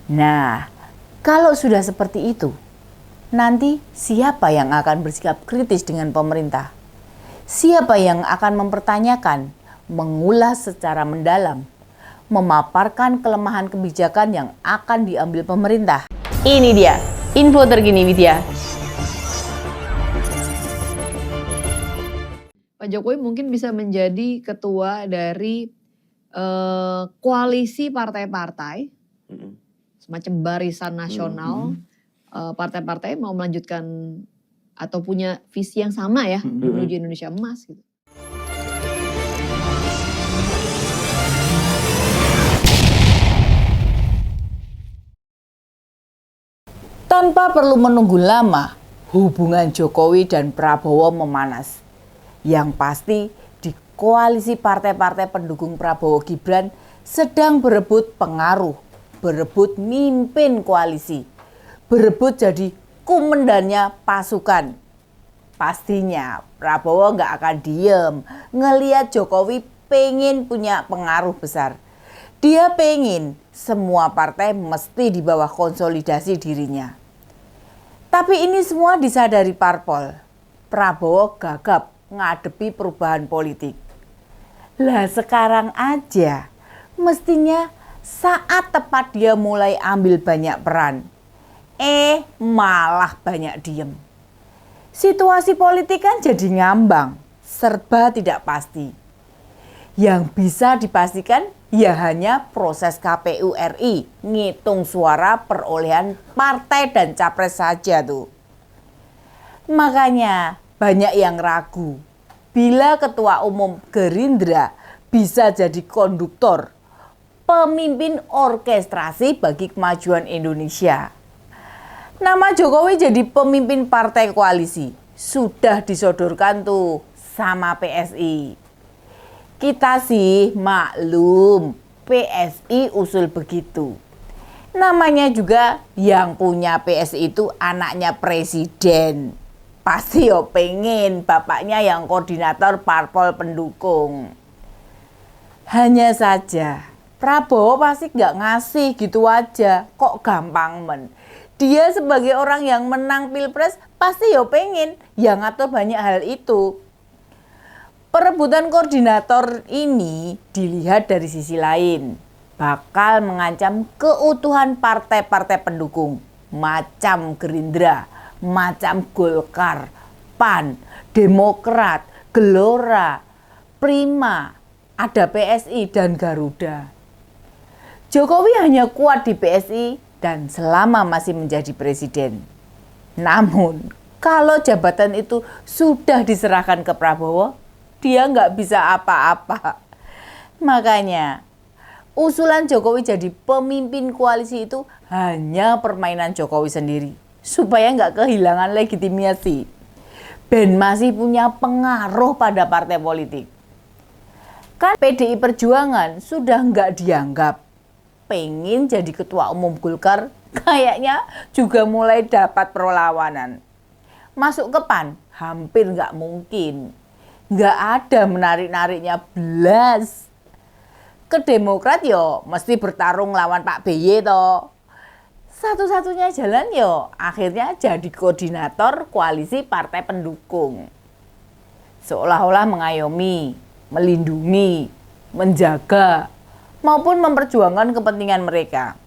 Nah, kalau sudah seperti itu, nanti siapa yang akan bersikap kritis dengan pemerintah? Siapa yang akan mempertanyakan, mengulas secara mendalam, memaparkan kelemahan kebijakan yang akan diambil pemerintah? Ini dia, info terkini Widya. Pak Jokowi mungkin bisa menjadi ketua dari koalisi partai-partai, semacam barisan nasional, partai-partai mau melanjutkan atau punya visi yang sama ya, menuju Indonesia emas gitu. Tanpa perlu menunggu lama, hubungan Jokowi dan Prabowo memanas. Yang pasti di koalisi partai-partai pendukung Prabowo Gibran sedang berebut pengaruh, berebut mimpin koalisi, berebut jadi komandannya pasukan. Pastinya Prabowo nggak akan diem ngelihat Jokowi pengen punya pengaruh besar. Dia pengen semua partai mesti di bawah konsolidasi dirinya. Tapi ini semua disadari parpol. Prabowo gagap ngadepi perubahan politik. Lah sekarang aja mestinya saat tepat dia mulai ambil banyak peran. Malah banyak diem. Situasi politik kan jadi ngambang, serba tidak pasti. Yang bisa dipastikan ya hanya proses KPU RI ngitung suara perolehan partai dan capres saja tuh. Makanya banyak yang ragu bila Ketua Umum Gerindra bisa jadi konduktor, pemimpin orkestrasi bagi kemajuan Indonesia. Nama Jokowi jadi pemimpin partai koalisi sudah disodorkan tuh sama PSI. Kita sih maklum, PSI usul begitu. Namanya juga yang punya PSI itu anaknya presiden. Pasti yo pengen bapaknya yang koordinator parpol pendukung. Hanya saja Prabowo pasti nggak ngasih gitu aja, kok gampang men. Dia sebagai orang yang menang pilpres pasti yo pengen yang ngatur banyak hal itu. Perebutan koordinator ini dilihat dari sisi lain, bakal mengancam keutuhan partai-partai pendukung macam Gerindra, macam Golkar, PAN, Demokrat, Gelora, Prima, ada PSI dan Garuda. Jokowi hanya kuat di PSI dan selama masih menjadi presiden. Namun, kalau jabatan itu sudah diserahkan ke Prabowo, dia nggak bisa apa-apa. Makanya, usulan Jokowi jadi pemimpin koalisi itu hanya permainan Jokowi sendiri. Supaya nggak kehilangan legitimasi. Ben masih punya pengaruh pada partai politik. Kan PDI Perjuangan sudah nggak dianggap. Pengen jadi ketua umum Golkar, kayaknya juga mulai dapat perlawanan. Masuk ke PAN, hampir nggak mungkin. Nggak ada menarik-nariknya belas. Ke Demokrat yo mesti bertarung lawan Pak BY toh. Satu-satunya jalan yo akhirnya jadi koordinator koalisi partai pendukung. Seolah-olah mengayomi, melindungi, menjaga, maupun memperjuangkan kepentingan mereka.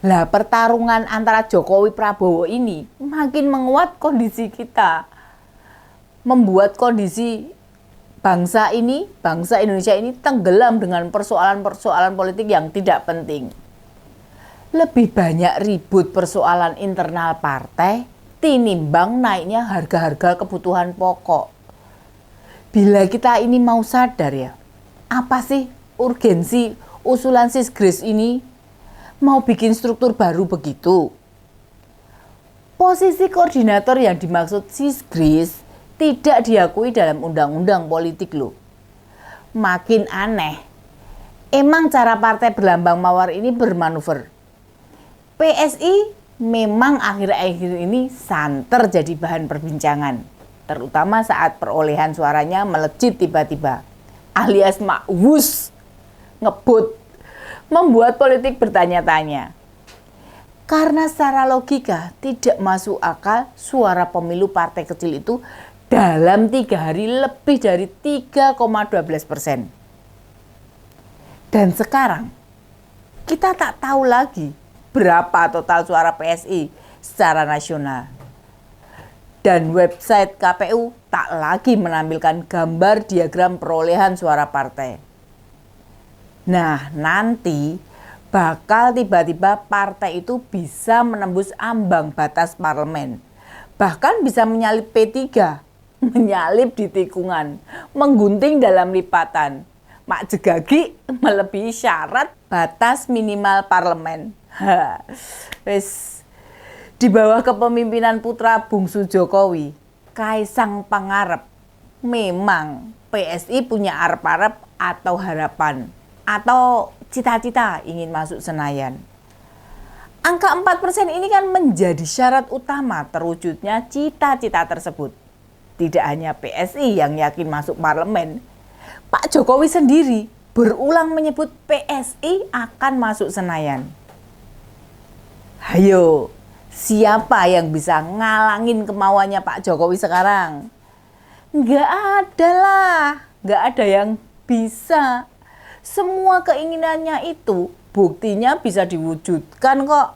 Lah pertarungan antara Jokowi Prabowo ini makin menguat kondisi kita. Membuat kondisi bangsa Indonesia ini tenggelam dengan persoalan-persoalan politik yang tidak penting. Lebih banyak ribut persoalan internal partai tinimbang naiknya harga-harga kebutuhan pokok. Bila kita ini mau sadar ya, apa sih urgensi usulan Sisgris ini? Mau bikin struktur baru begitu? Posisi koordinator yang dimaksud Sisgris tidak diakui dalam undang-undang politik loh. Makin aneh. Emang cara partai berlambang mawar ini bermanuver. PSI memang akhir-akhir ini santer jadi bahan perbincangan. Terutama saat perolehan suaranya melejit tiba-tiba. Alias makwus, ngebut. Membuat politik bertanya-tanya. Karena secara logika tidak masuk akal suara pemilu partai kecil itu dalam 3 hari lebih dari 3,12%. Dan sekarang kita tak tahu lagi berapa total suara PSI secara nasional. Dan website KPU tak lagi menampilkan gambar diagram perolehan suara partai. Nah, nanti bakal tiba-tiba partai itu bisa menembus ambang batas parlemen. Bahkan bisa menyalip P3, menyalip di tikungan, menggunting dalam lipatan. Mak jegagi melebihi syarat batas minimal parlemen. Wes, di bawah kepemimpinan putra bungsu Jokowi, Kaisang Pangarep, memang PSI punya arep-arep atau harapan atau cita-cita ingin masuk Senayan. Angka 4% ini kan menjadi syarat utama terwujudnya cita-cita tersebut. Tidak hanya PSI yang yakin masuk parlemen, Pak Jokowi sendiri berulang menyebut PSI akan masuk Senayan. Hayo, siapa yang bisa ngalangin kemauannya Pak Jokowi sekarang? Nggak ada lah, nggak ada yang bisa. Semua keinginannya itu buktinya bisa diwujudkan kok.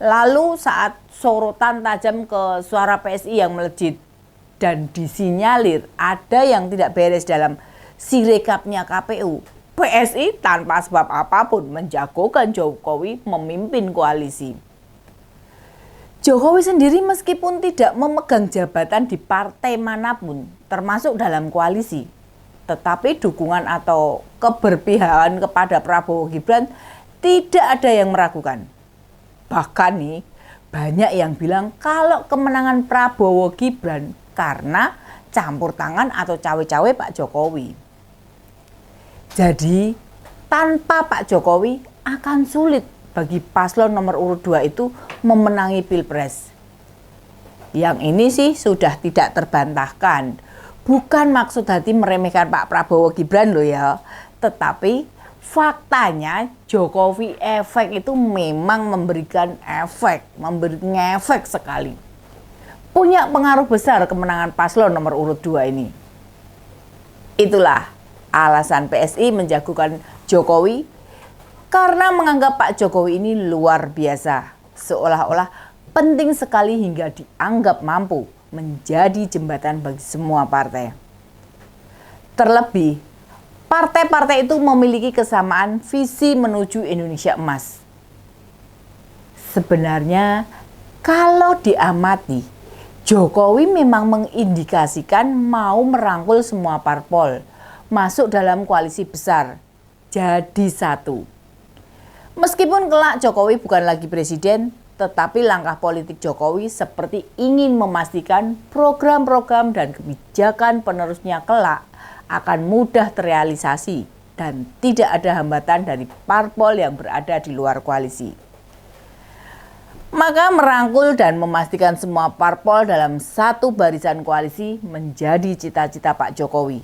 Lalu saat sorotan tajam ke suara PSI yang melejit dan disinyalir ada yang tidak beres dalam sirekapnya KPU, PSI tanpa sebab apapun menjagokan Jokowi memimpin koalisi. Jokowi sendiri meskipun tidak memegang jabatan di partai manapun, termasuk dalam koalisi, tetapi dukungan atau keberpihakan kepada Prabowo Gibran tidak ada yang meragukan. Bahkan nih, banyak yang bilang kalau kemenangan Prabowo Gibran karena campur tangan atau cawe-cawe Pak Jokowi. Jadi, tanpa Pak Jokowi akan sulit bagi paslon nomor urut 2 itu memenangi Pilpres. Yang ini sih sudah tidak terbantahkan. Bukan maksud hati meremehkan Pak Prabowo Gibran loh ya. Tetapi faktanya Jokowi efek itu memang memberikan efek, ngefek sekali. Punya pengaruh besar kemenangan paslon nomor urut 2 ini. Itulah alasan PSI menjagokan Jokowi karena menganggap Pak Jokowi ini luar biasa. Seolah-olah penting sekali hingga dianggap mampu menjadi jembatan bagi semua partai. Terlebih, partai-partai itu memiliki kesamaan visi menuju Indonesia emas. Sebenarnya kalau diamati, Jokowi memang mengindikasikan mau merangkul semua parpol masuk dalam koalisi besar, jadi satu. Meskipun kelak Jokowi bukan lagi presiden, tetapi langkah politik Jokowi seperti ingin memastikan program-program dan kebijakan penerusnya kelak akan mudah terrealisasi dan tidak ada hambatan dari parpol yang berada di luar koalisi. Maka merangkul dan memastikan semua parpol dalam satu barisan koalisi menjadi cita-cita Pak Jokowi.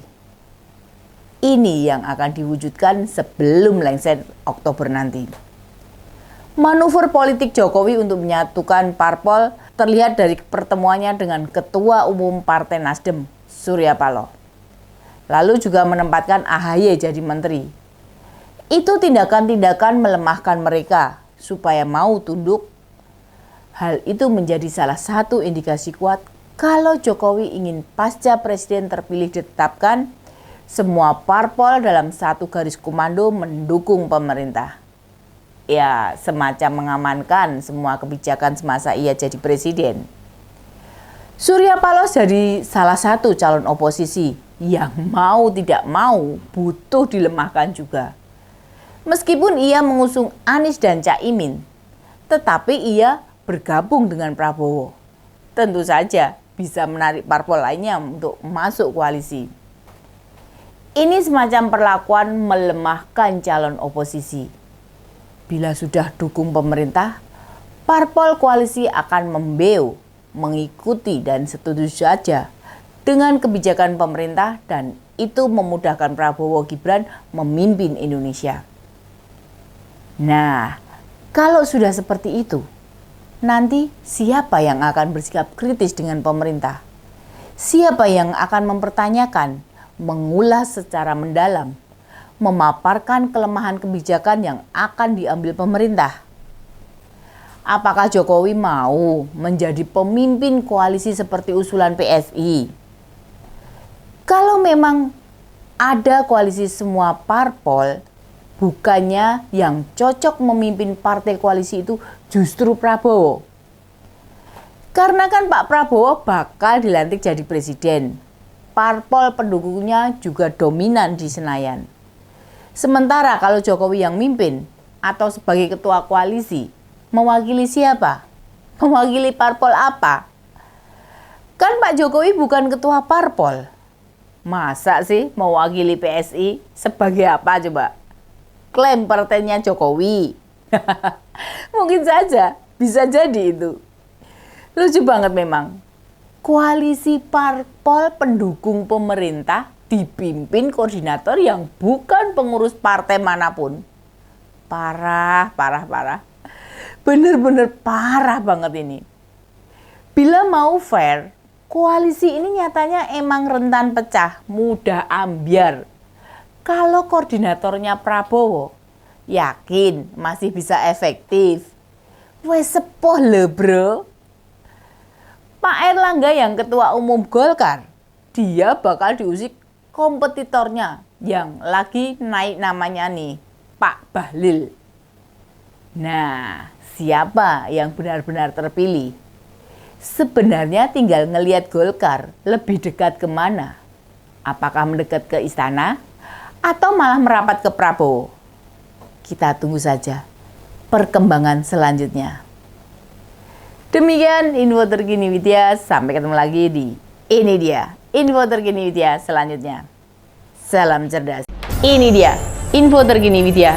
Ini yang akan diwujudkan sebelum lengser Oktober nanti. Manuver politik Jokowi untuk menyatukan parpol terlihat dari pertemuannya dengan Ketua Umum Partai Nasdem, Surya Paloh. Lalu juga menempatkan AHY jadi menteri. Itu tindakan-tindakan melemahkan mereka supaya mau tunduk. Hal itu menjadi salah satu indikasi kuat kalau Jokowi ingin pasca presiden terpilih ditetapkan, semua parpol dalam satu garis komando mendukung pemerintah. Ya, semacam mengamankan semua kebijakan semasa ia jadi presiden. Surya Paloh jadi salah satu calon oposisi yang mau tidak mau butuh dilemahkan juga. Meskipun ia mengusung Anies dan Caimin, tetapi ia bergabung dengan Prabowo. Tentu saja bisa menarik parpol lainnya untuk masuk koalisi. Ini semacam perlakuan melemahkan calon oposisi. Bila sudah dukung pemerintah, parpol koalisi akan membeu, mengikuti dan setuju saja dengan kebijakan pemerintah dan itu memudahkan Prabowo Gibran memimpin Indonesia. Nah, Kalau sudah seperti itu, nanti siapa yang akan bersikap kritis dengan pemerintah? Siapa yang akan mempertanyakan, mengulas secara mendalam, memaparkan kelemahan kebijakan yang akan diambil pemerintah? Apakah Jokowi mau menjadi pemimpin koalisi seperti usulan PSI? Kalau memang ada koalisi semua parpol, bukannya yang cocok memimpin partai koalisi itu justru Prabowo. Karena kan Pak Prabowo bakal dilantik jadi presiden. Parpol pendukungnya juga dominan di Senayan. Sementara kalau Jokowi yang mimpin atau sebagai ketua koalisi, mewakili siapa? Mewakili parpol apa? Kan Pak Jokowi bukan ketua parpol. Masa sih mewakili PSI sebagai apa coba? Klaim partainya Jokowi. Mungkin saja, bisa jadi itu. Lucu banget memang. Koalisi parpol pendukung pemerintah dipimpin koordinator yang bukan pengurus partai manapun. Parah. Bener-bener parah banget ini. Bila mau fair, koalisi ini nyatanya emang rentan pecah, mudah ambyar. Kalau koordinatornya Prabowo, yakin masih bisa efektif. Wes sepoh le bro. Pak Erlangga yang ketua umum Golkar, dia bakal diusik kompetitornya yang lagi naik namanya nih, Pak Bahlil. Nah, siapa yang benar-benar terpilih? Sebenarnya tinggal ngelihat Golkar lebih dekat kemana. Apakah mendekat ke istana? Atau malah merapat ke Prabowo? Kita tunggu saja perkembangan selanjutnya. Demikian info terkini Widya, sampai ketemu lagi di Ini Dia, info terkini Widya selanjutnya. Salam cerdas. Ini dia, info terkini Widya